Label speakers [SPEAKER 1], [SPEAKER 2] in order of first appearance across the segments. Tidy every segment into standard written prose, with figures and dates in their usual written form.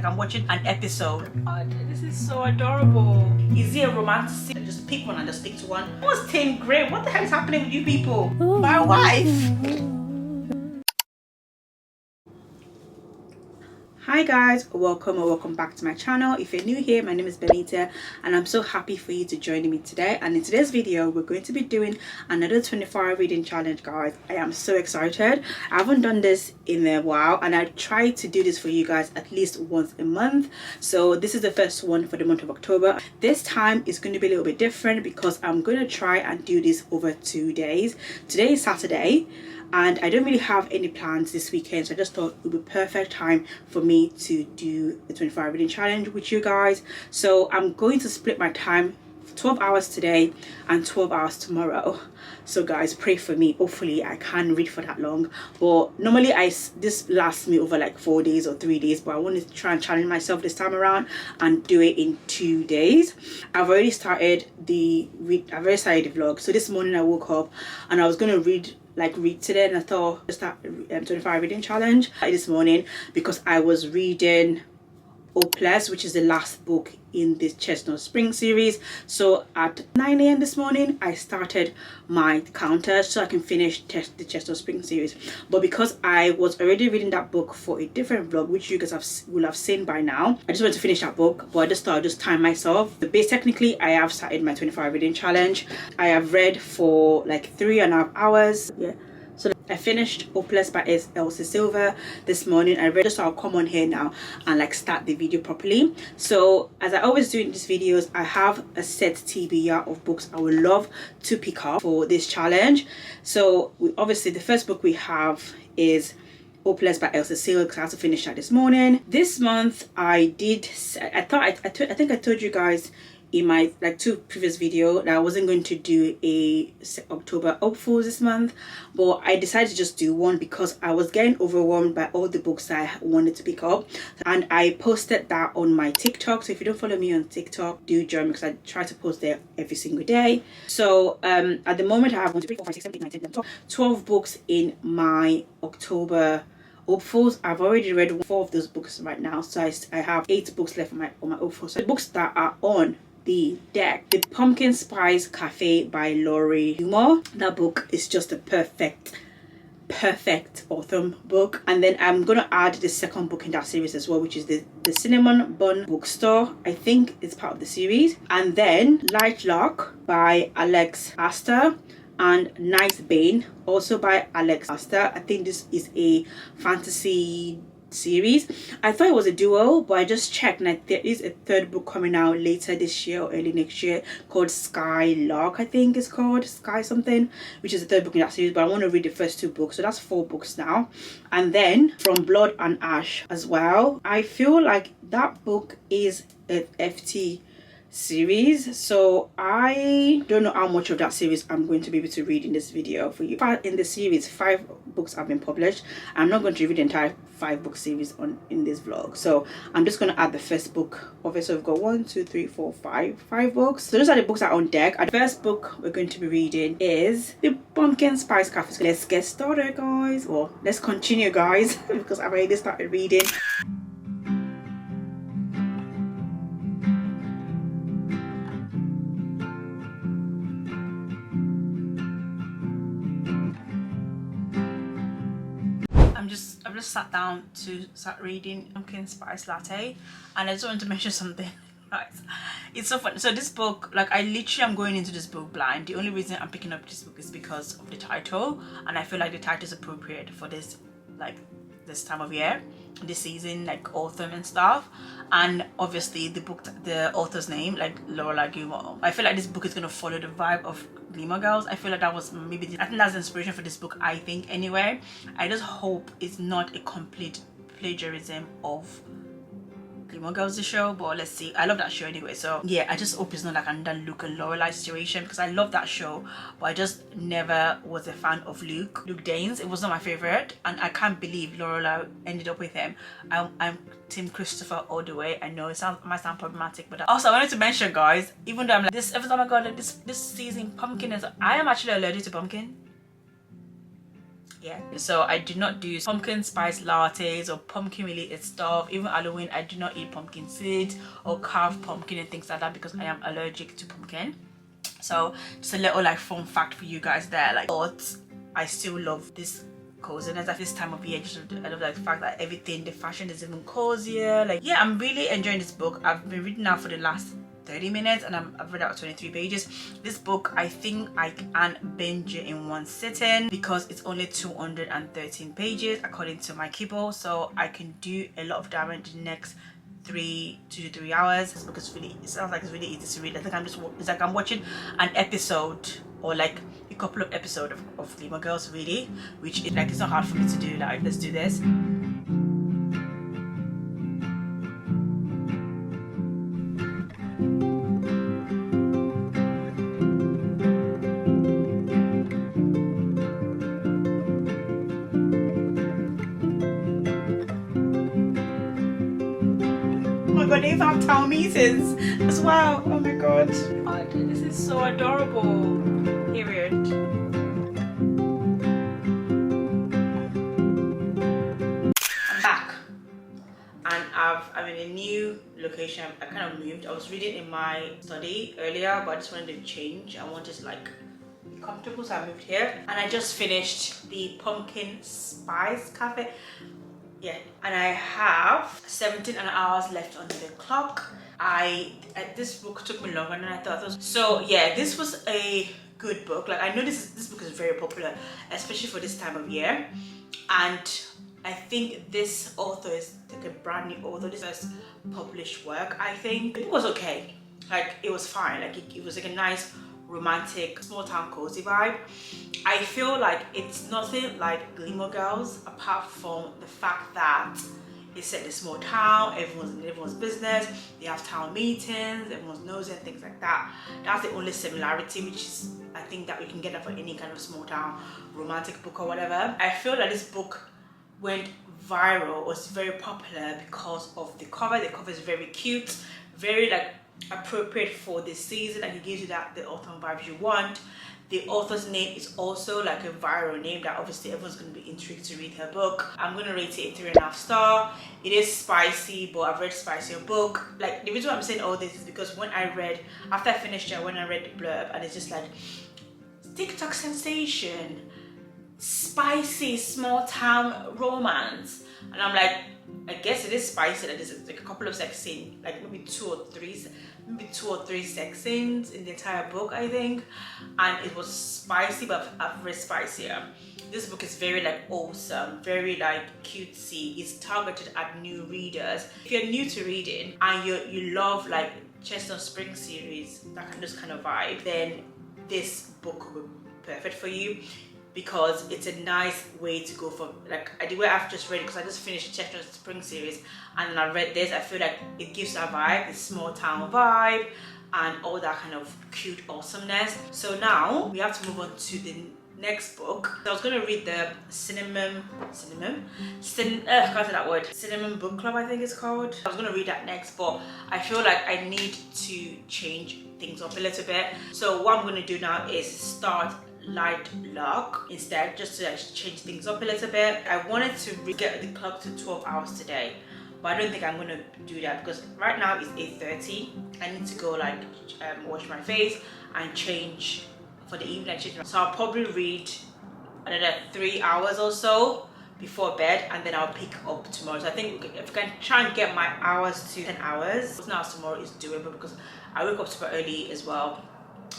[SPEAKER 1] like I'm watching an episode. Oh, this is so adorable. Is it a romantic scene? Just pick one and just stick to one. What's Tim Gray? What the hell is happening with you people? My wife. Hi guys, welcome or welcome back to my channel. If you're new here, my name is Benita and I'm so happy for you to join me today. And in today's video we're going to be doing another 24-hour reading challenge, guys. I am so excited. I haven't done this in a while and I try to do this for you guys at least once a month. So this is the first one for the month of October. This time is going to be a little bit different because I'm going to try and do this over 2 days. Today is Saturday and I don't really have any plans this weekend, so I just thought it would be perfect time for me to do the 24-hour reading challenge with you guys. So I'm going to split my time, 12 hours today and 12 hours tomorrow. So guys, pray for me. Hopefully I can read for that long, but normally this lasts me over like 4 days or 3 days, but I wanted to try and challenge myself this time around and do it in 2 days. I've already started the vlog. So this morning I woke up and I was going to read today, and I thought I'd start 25 reading challenge this morning because I was reading Hopeless, which is the last book in this Chestnut Spring series. So at 9 a.m. this morning I started my counter so I can finish the Chestnut Spring series. But because I was already reading that book for a different vlog, which you guys will have seen by now, I just wanted to finish that book, but I just thought I'd just time myself. But technically I have started my 25 reading challenge. I have read for like 3.5 hours. Yeah. So I finished Hopeless by Elise Silver this morning. I read, so I'll come on here now and like start the video properly. So as I always do in these videos, I have a set TBR of books I would love to pick up for this challenge. So obviously the first book we have is Hopeless by Elise Silver because I had to finish that this morning. This month I think I told you guys in my like 2 previous video that I wasn't going to do a October hopefuls this month, but I decided to just do one because I was getting overwhelmed by all the books I wanted to pick up, and I posted that on my TikTok. So if you don't follow me on TikTok, do join me because I try to post there every single day. So at the moment I have 1, 2, 3, 4, 5, 6, 7, 8, 9, 10, 11, 12 books in my October hopefuls. I've already read 4 of those books right now, so I have 8 books left on my hopefuls. So the books that are on the deck: The Pumpkin Spice Cafe by Laurie Gilmore. That book is just a perfect autumn book. And then I'm gonna add the second book in that series as well, which is the Cinnamon Bun Bookstore. I think it's part of the series. And then Lightlark by Alex Aster and Nightbane, also by Alex Aster. I think this is a fantasy series. I thought it was a duo, but I just checked and there is a 3rd book coming out later this year or early next year called Skylark, I think it's called Sky something, which is the 3rd book in that series, but I want to read the first 2 books. So that's 4 books now. And then From Blood and Ash as well. I feel like that book is an FT series, so I don't know how much of that series I'm going to be able to read in this video for you. In the series, 5 books have been published. I'm not going to read the entire 5-book series in this vlog, so I'm just going to add the first book of it. So we've got 1, 2, 3, 4, 5 books. So those are the books that are on deck. And the first book we're going to be reading is The Pumpkin Spice Cafe. So let's get started, guys. Well, let's continue, guys, because I've already started reading. I've just sat down to start reading Pumpkin Spice Latte, and I just wanted to mention something. Right, it's so fun. So this book, like, I literally am going into this book blind. The only reason I'm picking up this book is because of the title, and I feel like the title is appropriate for this, like, this time of year, this season, like autumn and stuff. And obviously the author's name, like Laurie Gilmore. I feel like this book is going to follow the vibe of Gilmore Girls. I feel like that was I think that's the inspiration for this book, I think, anyway. I just hope it's not a complete plagiarism of Gilmore Girls, the show, but let's see. I love that show anyway, so yeah, I just hope it's not like another Luke and Lorelai situation, because I love that show, but I just never was a fan of Luke Danes. It was not my favorite, and I can't believe Lorelai ended up with him. I'm Team Christopher all the way. I know it might sound problematic, but also I wanted to mention, guys, even though I'm like this every time I got like this season pumpkin is, I am actually allergic to pumpkin. Yeah, so I do not do pumpkin spice lattes or pumpkin related stuff. Even Halloween, I do not eat pumpkin seeds or carved pumpkin and things like that because I am allergic to pumpkin. So just a little like fun fact for you guys there. Like, but I still love this coziness at this time of year. Just I love like the fact that everything, the fashion is even cozier. Like, yeah, I'm really enjoying this book. I've been reading now for the last 30 minutes and I've read out 23 pages. This book, I think I can binge it in one sitting because it's only 213 pages according to my Kindle. So I can do a lot of damage in the next 2 to 3 hours. This book is really, it sounds like it's really easy to read. I think it's like I'm watching an episode or like a couple of episodes of Gilmore Girls really, which is like, it's not hard for me to do. Like, let's do this. But they have town meetings as well. Oh my god. God, this is so adorable. Period. I'm back and I'm in a new location. I kind of moved. I was reading in my study earlier, but I just wanted to change. I wanted to like be comfortable, so I moved here. And I just finished the pumpkin spice cafe. Yeah, and I have 17 hours left on the clock. This book took me longer than I thought. So yeah, this was a good book. Like, I know this book is very popular, especially for this time of year. And I think this author is like a brand new author. This first published work, I think. It was okay. Like, it was fine. Like, it was like a nice romantic small town cozy vibe. I feel like it's nothing like Gilmore Girls apart from the fact that it's set in a small town, everyone's in everyone's business, they have town meetings, everyone's nosy and things like that. That's the only similarity, which is, I think, that we can get that for any kind of small town romantic book or whatever. I feel that this book went viral, was very popular because of the cover. The cover is very cute, very like appropriate for this season, and it gives you that the autumn vibes you want. The author's name is also like a viral name that obviously everyone's going to be intrigued to read her book. I'm going to rate it a 3.5 star. It is spicy, but I've read spicier book. Like, the reason why I'm saying all this is because when I read, after I finished it, when I read the blurb, and it's just like TikTok sensation, spicy small town romance, and I'm like, I guess it is spicy. That there's like a couple of sex scenes, like maybe two or three sex scenes in the entire book, I think, and it was spicy, but I've read spicier. This book is very like awesome, very like cutesy. It's targeted at new readers. If you're new to reading and you love like Chestnut Spring series, that kind of vibe, then this book will be perfect for you, because it's a nice way to go for, like, the way I've just read it, because I just finished Chestnut Spring series and then I read this. I feel like it gives that vibe, the small town vibe and all that kind of cute awesomeness. So now we have to move on to the next book. So I was going to read the Cinnamon Book Club, I think it's called. I was going to read that next, but I feel like I need to change things up a little bit. So what I'm going to do now is start Lightlark instead, just to change things up a little bit. I wanted to get the clock to 12 hours today, but I don't think I'm going to do that because right now it's 8:30. I need to go like wash my face and change for the evening. So I'll probably read another 3 hours or so before bed, and then I'll pick up tomorrow. So I think if I can try and get my hours to 10 hours, now tomorrow is doable because I wake up super early as well.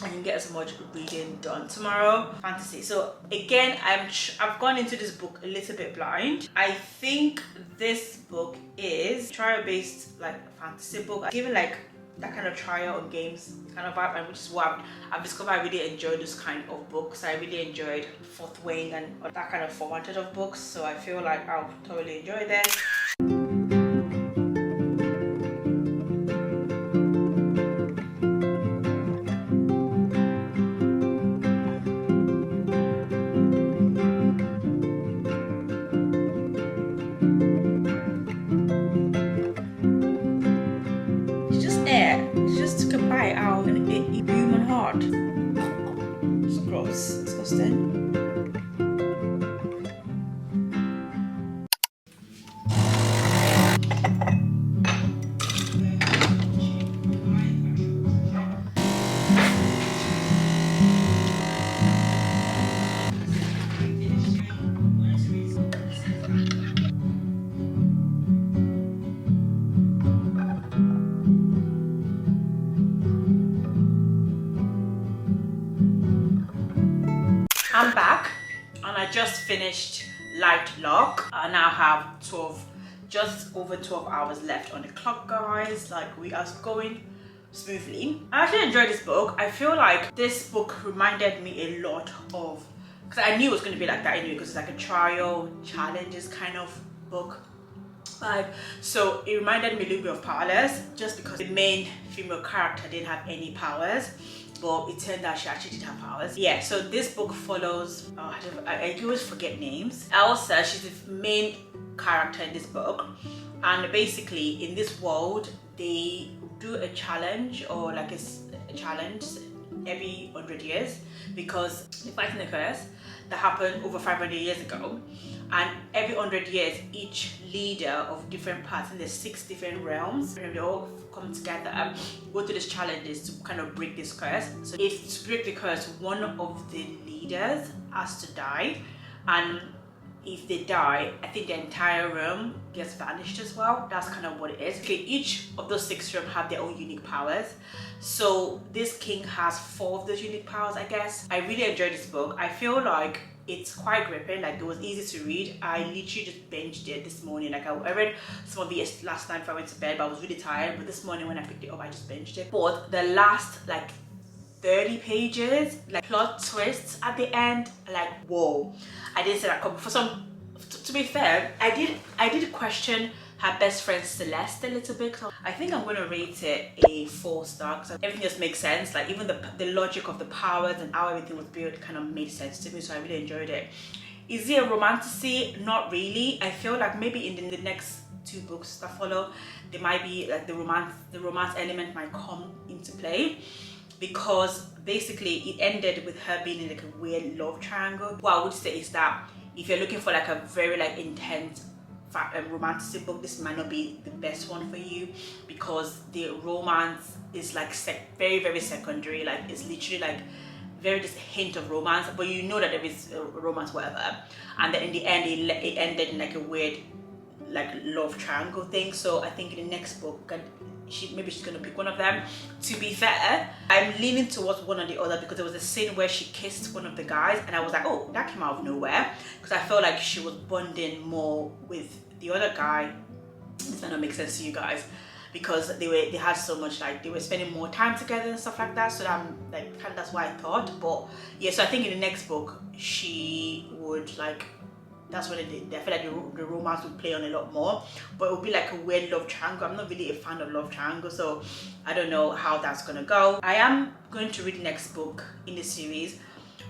[SPEAKER 1] I can get as much reading done tomorrow. Fantasy. So again, I've gone into this book a little bit blind. I think this book is trial-based like fantasy book, given like that kind of trial on games kind of vibe, and which is what I've discovered I really enjoy this kind of books. I really enjoyed Fourth Wing and that kind of formatted of books, so I feel like I'll totally enjoy this. Out and it blew my heart. It's gross, disgusting. just finished Lightlark. I now have just over 12 hours left on the clock, guys. Like, we are going smoothly. I actually enjoyed this book. I feel like this book reminded me a lot of, because I knew it was going to be like that anyway, because it's like a trial challenges kind of book vibe. So it reminded me a little bit of Powerless, just because the main female character didn't have any powers, but it turned out she actually did have powers. Yeah, so this book follows, I always forget names. Elsa, she's the main character in this book, and basically in this world they do a challenge, or like a challenge every 100 years, because they're fighting a curse that happened over 500 years ago, and every 100 years each leader of different parts, and there's 6 different realms, and they all come together, go through these challenges to kind of break this curse. So if to break the curse, one of the leaders has to die, and if they die, I think the entire realm gets vanished as well. That's kind of what it is. Okay, each of those 6 realms have their own unique powers. So this king has 4 of those unique powers, I guess. I really enjoyed this book. I feel like it's quite gripping. Like, it was easy to read. I literally just binged it this morning. Like, I read some of it last night before I went to bed, but I was really tired. But this morning when I picked it up, I just binged it. But the last like 30 pages, like plot twists at the end, like, whoa. I didn't say that coming. To be fair, I did question her best friend Celeste a little bit. So I think I'm gonna rate it a 4-star, because everything just makes sense. Like, even the logic of the powers and how everything was built kind of made sense to me, so I really enjoyed it. Is it a romantasy? Not really. I feel like maybe in the next 2 books that follow, there might be like the romance element might come into play, because basically it ended with her being in like a weird love triangle. What I would say is that if you're looking for like a very like intense romantic book, this might not be the best one for you, because the romance is like very, very secondary. Like, it's literally like very just hint of romance, but you know that there is a romance, whatever, and then in the end it ended in like a weird like love triangle thing. So I think in the next book, maybe she's gonna pick one of them. To be fair, I'm leaning towards one or the other, because there was a scene where she kissed one of the guys, and I was like, oh, that came out of nowhere, because I felt like she was bonding more with the other guy. This might not make sense to you guys, because they had so much, like, they were spending more time together and stuff like that. So that's why I thought. But yeah, so I think in the next book she would like, that's what I feel like the romance would play on a lot more, but it would be like a weird love triangle. I'm not really a fan of love triangle, so I don't know how that's gonna go. I am going to read the next book in the series,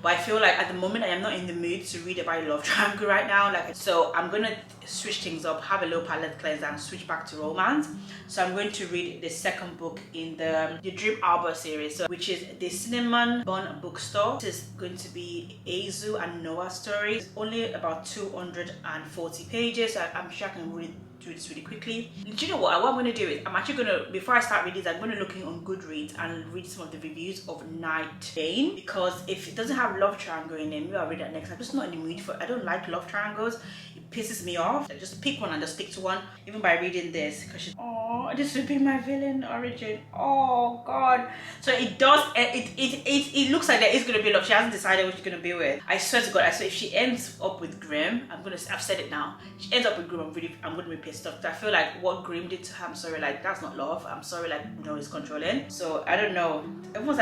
[SPEAKER 1] but I feel like at the moment I am not in the mood to read about a love triangle right now. Like, so I'm gonna switch things up, have a little palette cleanse, and switch back to romance. So I'm going to read the second book in the Dream Arbor series, so, which is the Cinnamon Bun Bookstore. This is going to be Azu and Noah's story. It's only about 240 pages, so I'm sure I can read through this really quickly. Do you know what I'm going to do is, I'm actually going to, before I start reading this, I'm going to look on Goodreads and read some of the reviews of Nightbane, because if it doesn't have love triangle in it, maybe I'll read that next. I'm just not in the mood for it. I don't like love triangles. It pisses me off. I just pick one and just stick to one, even by reading this, because she's, oh, this would be my villain origin. Oh god. So it does, it looks like there is going to be love. She hasn't decided what she's going to be with. I swear to god, I swear if she ends up with Grimm, I've said it now, she ends up with Grimm, I'm going to be pissed off. I feel like what Grimm did to her, I'm sorry, like, that's not love. I'm sorry, like, no, it's controlling. So I don't know. Everyone's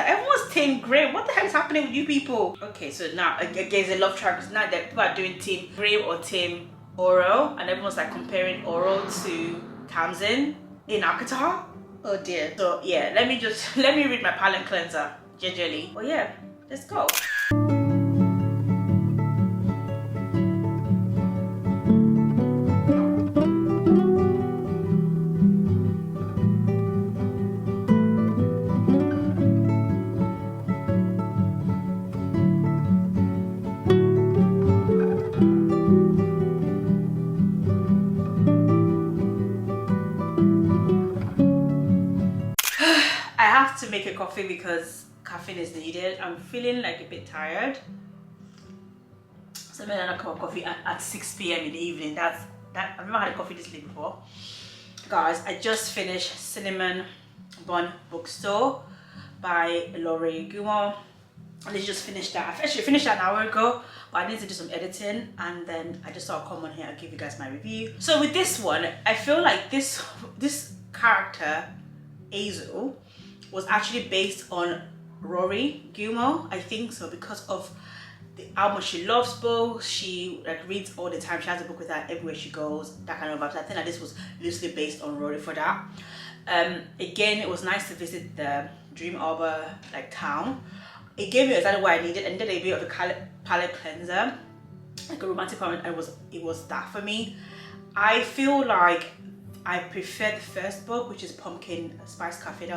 [SPEAKER 1] team Grimm. What the hell is happening with you people? Okay, so now against the love triangles, now that people are doing team Grimm or team Oro, and everyone's like comparing Oro to Tamsin in Akatar. Oh dear. So yeah, let me read my palette cleanser gingerly. Oh yeah, let's go. To make a coffee because caffeine is needed. I'm feeling like a bit tired, so I'm gonna have a cup of coffee at 6 p.m. in the evening. I've never had a coffee this late before, guys. I just finished Cinnamon Bun Bookstore by Laurie Gilmore. I just finished that. I actually finished that an hour ago, but I need to do some editing, and then I just thought I'll come on here and give you guys my review. So with this one, I feel like this character, Azu, was actually based on Laurie Gilmore, I think so, because of how much she loves books. She like reads all the time. She has a book with her everywhere she goes, that kind of vibe. So I think that this was loosely based on Laurie for that. Again, it was nice to visit the Dream Arbor like town. It gave me exactly what I needed, and then a bit of a palette cleanser, like a romantic poem. It was that for me. I feel like I prefer the first book, which is Pumpkin Spice Cafe.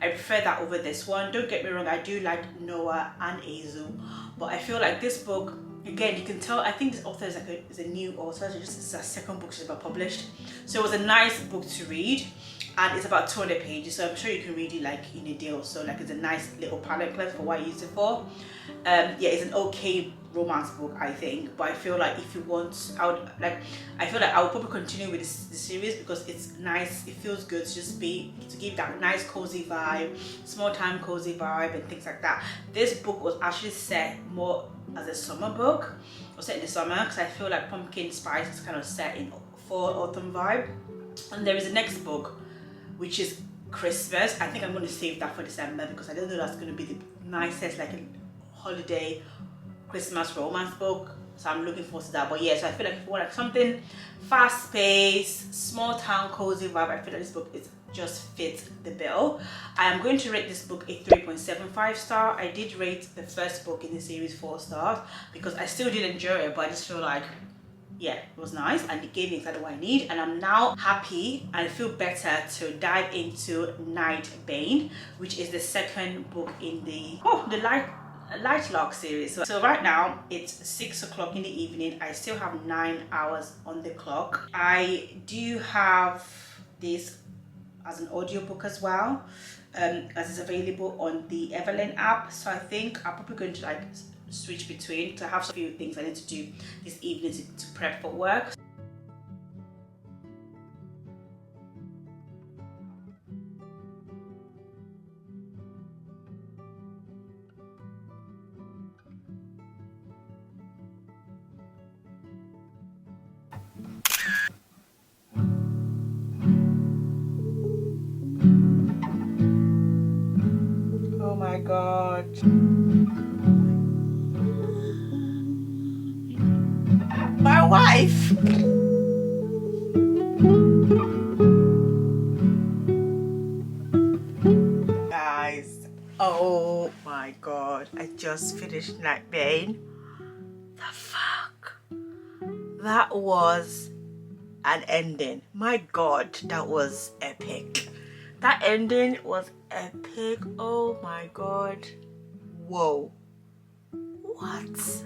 [SPEAKER 1] I prefer that over this one. Don't get me wrong, I do like Noah and Azu, but I feel like this book, again, you can tell, I think this author is a new author, so it's a second book she's ever published. So it was a nice book to read, and it's about 200 pages, so I'm sure you can read it like in a day or so. Like, it's a nice little palette cleanser for what I used it for. Yeah, it's an okay romance book, I think, but I feel like if you want, I feel like I would probably continue with the series because it's nice. It feels good to give that nice cozy vibe, small time cozy vibe, and things like that. This book was actually set more as a summer book, or set in the summer, because I feel like Pumpkin Spice is kind of set in fall autumn vibe. And there is the next book, which is Christmas. I think I'm going to save that for December because I don't know that's going to be the nicest like a holiday Christmas romance book, so I'm looking forward to that. But yeah, so I feel like if you want like something fast-paced, small town cozy vibe, I feel like this book just fits the bill. I am going to rate this book a 3.75 star. I did rate the first book in the series 4 stars because I still did enjoy it, but I just feel like, yeah, it was nice and it gave me exactly what I need. And I'm now happy and feel better to dive into Nightbane, which is the second book in the Lightlark series. So right now it's 6 o'clock in the evening. I still have 9 hours on the clock. I do have this as an audiobook as well, as it's available on the Everlane app. So I think I'm probably going to like switch between, to have a few things I need to do this evening to prep for work. Oh my god. My wife! Guys, oh my god, I just finished Nightbane. The fuck? That was an ending. My god, that was epic. That ending was epic. Oh my god. Whoa. What?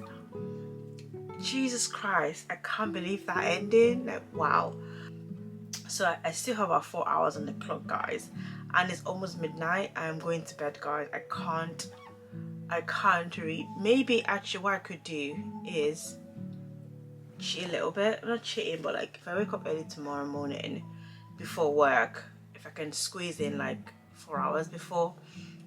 [SPEAKER 1] Jesus Christ, I can't believe that ending. Like, wow. So I still have about 4 hours on the clock, guys, and it's almost midnight. I'm going to bed, guys. I can't read. Maybe actually what I could do is cheat a little bit. I'm not cheating, but like if I wake up early tomorrow morning before work, if I can squeeze in like 4 hours before,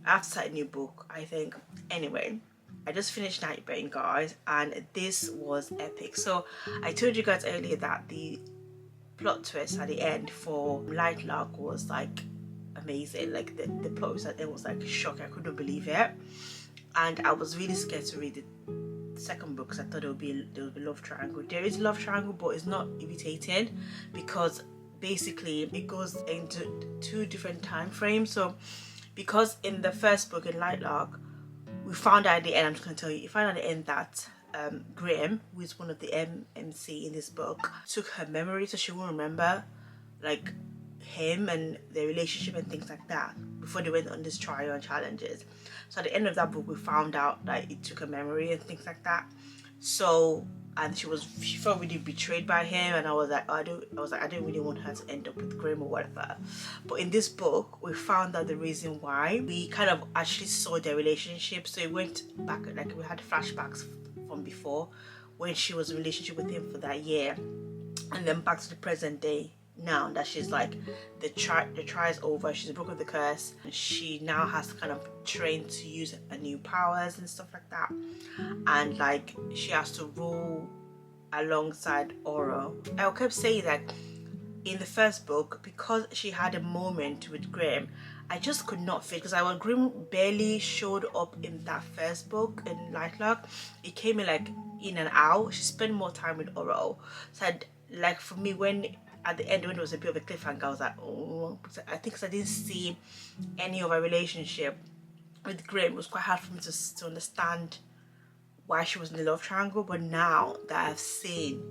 [SPEAKER 1] I have to start a new book, I think. Anyway, I just finished Nightbane, guys, and this was epic. So I told you guys earlier that the plot twist at the end for Lightlark was like amazing. Like the plot twist at the end was like shock. I couldn't believe it, and I was really scared to read the second book because I thought there would be love triangle. There is love triangle, but it's not irritating because basically it goes into 2 different time frames. So because in the first book in Lightlark, we found out at the end, I'm just going to tell you, you find out at the end that Graham, who is one of the MC in this book, took her memory, so she won't remember like him and their relationship and things like that before they went on this trial and challenges. So at the end of that book, we found out that it took her memory and things like that. So, and she felt really betrayed by him, and I was like, I didn't really want her to end up with Graham or whatever. But in this book, we found out the reason why. We kind of actually saw their relationship. So it went back, like we had flashbacks from before when she was in a relationship with him for that year, and then back to the present day now that she's like the try is over, she's broken the curse, she now has to kind of train to use her new powers and stuff like that, and like she has to rule alongside Oro. I kept saying that in the first book, because she had a moment with Graham, I just could not fit, because Grimm barely showed up in that first book in Lightlark. It came in like in and out. She spent more time with Oro. So like for me, when at the end when it was a bit of a cliffhanger, I was like, oh, I think because I didn't see any of our relationship with Graham, it was quite hard for me to understand why she was in the love triangle. But now that I've seen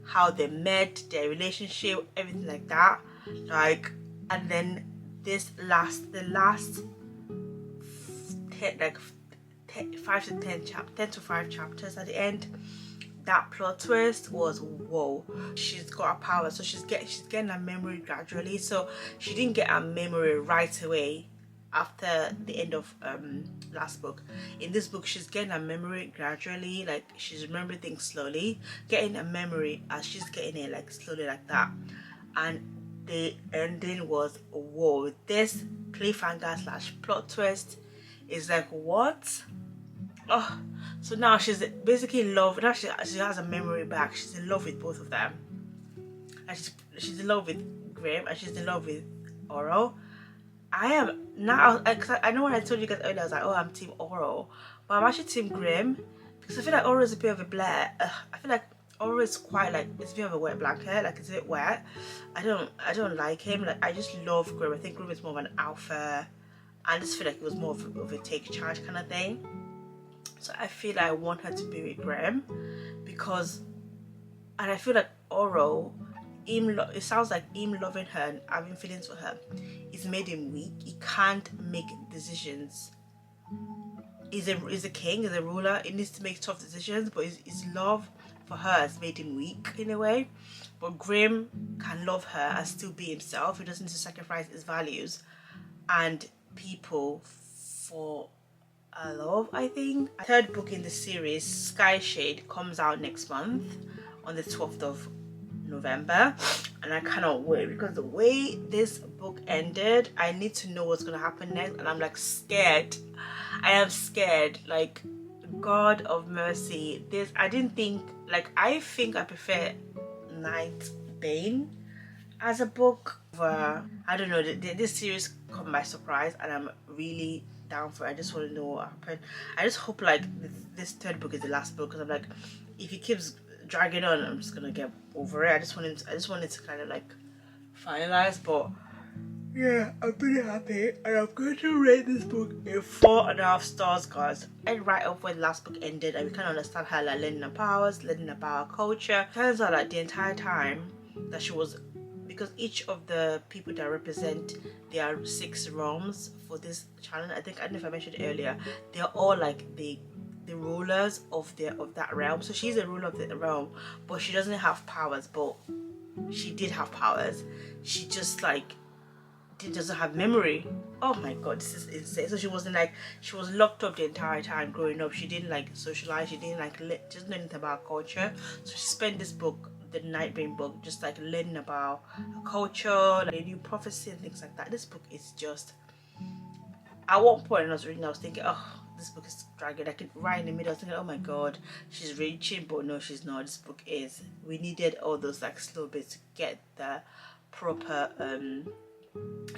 [SPEAKER 1] how they met, their relationship, everything like that, like, and then the last 10 to 5 chapters at the end, that plot twist was whoa. She's got her power, so she's getting her memory gradually. So she didn't get her memory right away after the end of last book. In this book, she's getting her memory gradually, like she's remembering things slowly, getting a memory as she's getting it, like slowly like that. And the ending was whoa. This cliffhanger slash plot twist is like, what? Oh, so now she's basically in love. Now she has a memory back. She's in love with both of them, and she's in love with Graham, and she's in love with Oro. I am now, because I know when I told you guys earlier, I was like, oh, I'm team Oro, but I'm actually team Graham, because I feel like Oro is a bit of a blur. I feel like Oro is quite like, it's a bit of a wet blanket, like it's a bit wet. I don't like him. Like I just love Graham. I think Graham is more of an alpha. I just feel like it was more of a take charge kind of thing. So I feel like I want her to be with Graham, because, and I feel like Oro, it sounds like him loving her and having feelings for her, it's made him weak. He can't make decisions. He's a king, he's a ruler. He needs to make tough decisions, but his love for her has made him weak in a way. But Graham can love her and still be himself. He doesn't need to sacrifice his values and people for a love, I think. Third book in the series, Sky Shade, comes out next month on the 12th of November, and I cannot wait, because the way this book ended, I need to know what's gonna happen next, and I'm like scared. I am scared, like, God of mercy. This, I didn't think, like, I think I prefer Nightbane as a book. I don't know, this series caught by surprise, and I'm really down for it. I just want to know what happened. I just hope like this third book is the last book, because I'm like, if he keeps dragging on, I'm just gonna get over it. I just wanted to kind of like finalize. But yeah, I'm pretty happy, and I'm going to rate this book a 4.5 stars, guys. And right off where the last book ended, and we kind of understand her like learning her powers, learning about her culture. Turns out like the entire time that she was, because each of the people that represent their 6 realms for this challenge, I don't know if I mentioned earlier, they're all like the rulers of that realm. So she's a ruler of the realm, but she doesn't have powers. But she did have powers. She just like doesn't have memory. Oh my god, this is insane. So she was locked up the entire time growing up. She didn't like socialize. She didn't like just know anything about culture. So she spent this book, the Nightbane book, just like learning about culture, like a new prophecy and things like that. This book is just, at one point when I was reading, I was thinking, oh, this book is dragging. Like right in the middle, I was thinking, oh my god, she's reaching, but no, she's not. This book is, we needed all those like slow bits to get the proper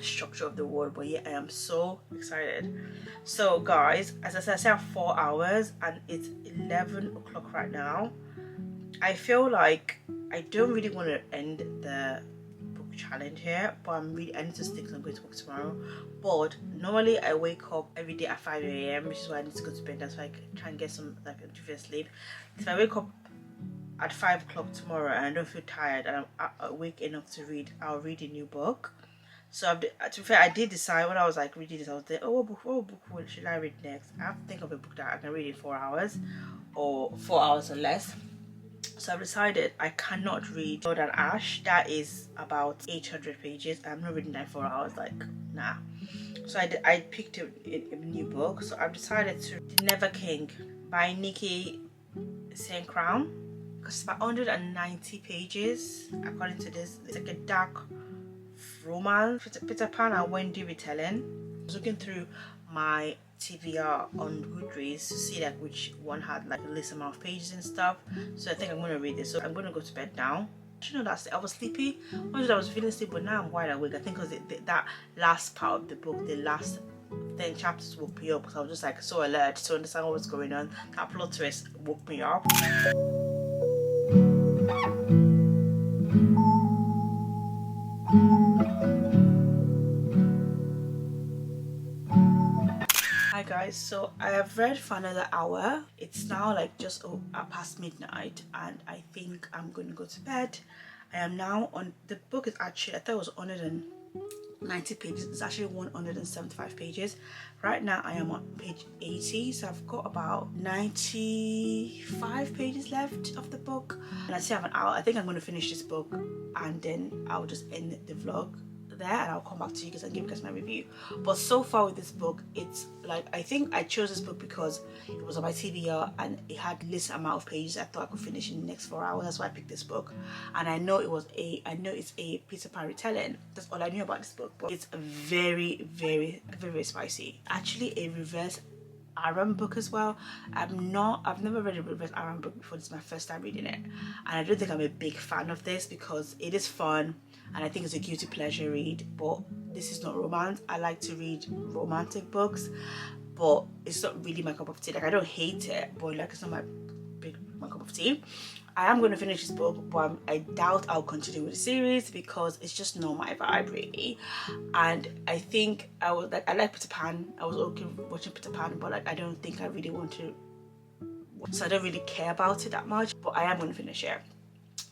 [SPEAKER 1] structure of the world. But yeah, I am so excited. So guys, as I said, I have 4 hours, and it's 11 o'clock right now. I feel like I don't really want to end the book challenge here, but I need to stick, because I'm going to work tomorrow. But normally I wake up every day at 5 a.m, which is why I need to go to bed. That's why I try and get some like different sleep. If I wake up at 5 o'clock tomorrow and I don't feel tired and I'm awake enough to read, I'll read a new book. So to be fair, I did decide when I was like reading this, I was like, oh, what book should I read next? I have to think of a book that I can read in 4 hours, or 4 hours or less. So I've decided I cannot read more than Ash. That is about 800 pages. I'm not reading that in 4 hours, like, nah. So I picked a new book. So I've decided to The Never King by Nikki Crowne, because it's about 190 pages according to this. It's like a dark romance, Peter Pan and Wendy retelling. I was looking through my TBR on Goodreads to see like which one had like the least amount of pages and stuff. So I think I'm going to read this. So I'm going to go to bed now. You know, I was sleepy. I was feeling sleepy, but now I'm wide awake. I think because that last part of the book, the last 10 chapters woke me up, because I was just like so alert to understand what was going on. That plot twist woke me up. Hi guys, so I have read for another hour. It's now like just past midnight, and I think I'm going to go to bed. I am now on, the book is actually, I thought it was 190 pages. It's actually 175 pages. Right now I am on page 80, so I've got about 95 pages left of the book, and I still have an hour. I think I'm going to finish this book and then I'll just end the vlog there, and I'll come back to you guys and give you guys my review. But so far with this book, it's like, I think I chose this book because it was on my TBR and it had least amount of pages. I thought I could finish in the next 4 hours. That's why I picked this book. And I know it's a Peter Pan retelling. That's all I knew about this book. But it's very, very, very spicy. Actually a reverse Aram book as well. I've never read a reverse Aram book before. This is my first time reading it, and I don't think I'm a big fan of this because it is fun and I think it's a guilty pleasure read, but this is not romance. I like to read romantic books, but it's not really my cup of tea. Like, I don't hate it, but like, it's not my cup of tea. I am going to finish this book, but I doubt I'll continue with the series because it's just not my vibe really. And I think I like Peter Pan. I was okay watching Peter Pan, but like, I don't think I really want to, so I don't really care about it that much. But I am going to finish it.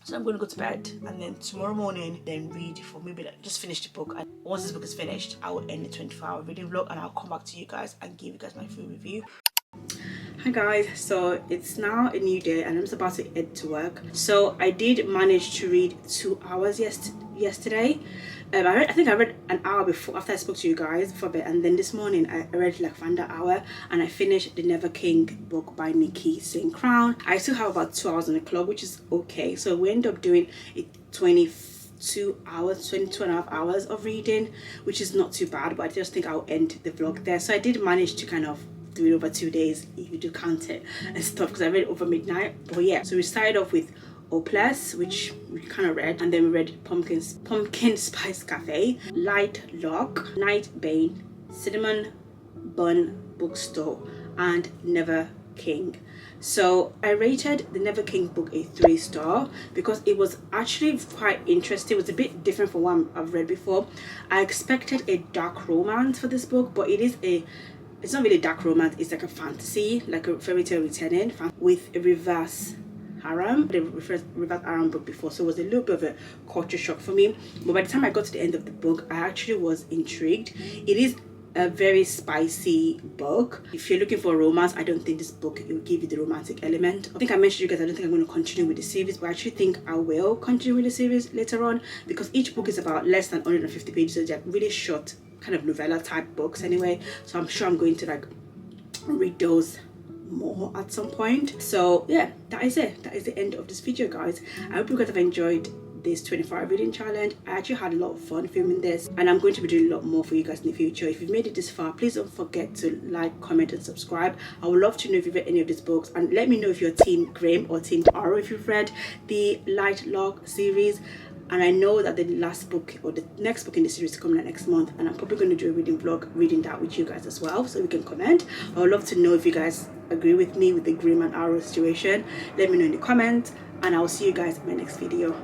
[SPEAKER 1] So I'm going to go to bed, and then tomorrow morning then read for maybe like just finish the book, and once this book is finished I will end the 24-hour reading vlog and I'll come back to you guys and give you guys my full review. Hi guys, so it's now a new day and I'm just about to head to work. So I did manage to read 2 hours yesterday. I think I read an hour before, after I spoke to you guys for a bit, and then this morning I read like for another hour, and I finished the Never King book by Nikki saying Crowne. I still have about 2 hours on the clock, which is okay. So we end up doing 22 and a half hours of reading, which is not too bad, but I just think I'll end the vlog there. So I did manage to kind of do it over 2 days if you do count it and stuff, because I read it over midnight. But yeah, so we started off with Opus, which we kind of read, and then we read Pumpkin Spice Cafe, Lightlark, Nightbane, Cinnamon Bun Bookstore, and Never King. So I rated the Never King book a 3-star because it was actually quite interesting. It was a bit different from what I've read before. I expected a dark romance for this book, but it's not really dark romance. It's like a fantasy, like a fairy tale retelling with a reverse Aram. The reverse Aram book before, so it was a little bit of a culture shock for me. But by the time I got to the end of the book, I actually was intrigued. It is a very spicy book. If you're looking for a romance, I don't think this book will give you the romantic element. I think I mentioned you guys, I don't think I'm going to continue with the series, but I actually think I will continue with the series later on, because each book is about less than 150 pages, so they're really short kind of novella type books anyway. So I'm sure I'm going to like read those more at some point. So yeah, that is it. That is the end of this video, guys. I hope you guys have enjoyed this 24-hour reading challenge. I actually had a lot of fun filming this, and I'm going to be doing a lot more for you guys in the future. If you've made it this far, please don't forget to like, comment and subscribe. I would love to know if you've read any of these books, and let me know if you're Team Graham or Team Taro if you've read the Lightlark series. And I know that the last book or the next book in the series is coming out next month, and I'm probably going to do a reading vlog reading that with you guys as well, so we can comment. I would love to know if you guys agree with me with the Grimm and Arrow situation. Let me know in the comments, and I'll see you guys in my next video.